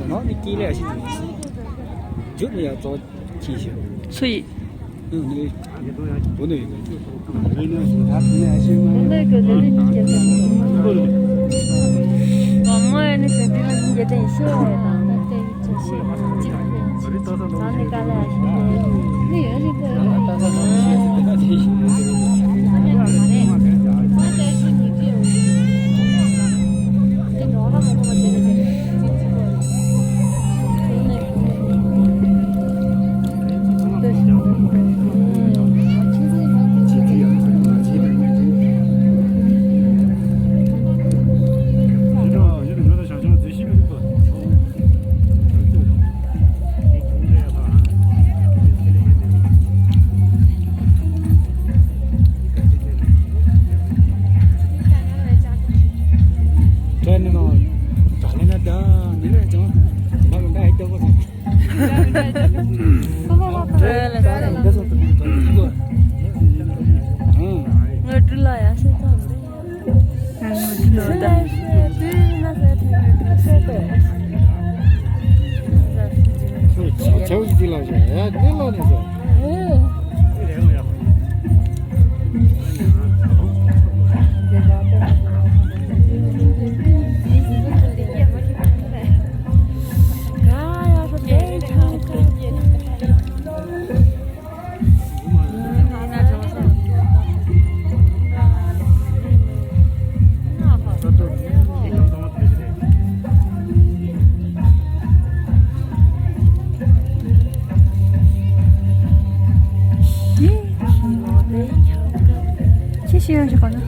nó đi kia là gì trước bây giờ tôi chỉ hiểu 所以 này bố này那个人家你我们那些地方也真些的，那对这些，咱那个来是，那也是个，我知道呀，现在现在是对那个저기 들라죠. 야, 들라네서. 시간 시간은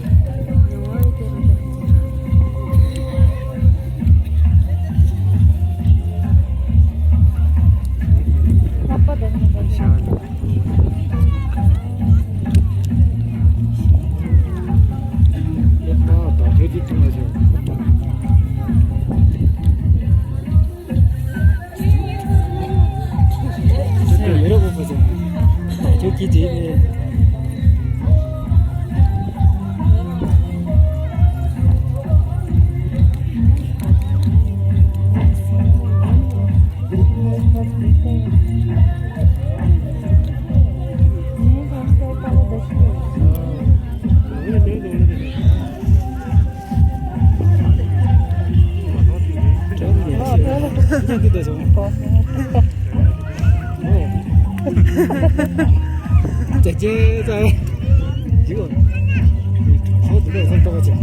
아빠 되는 거 예뻐, 돼지 통하죠. 여러 번 보세요. 저기 집에. 그냥 그대죠. 제제 이거 저 누가 손 떠가지고.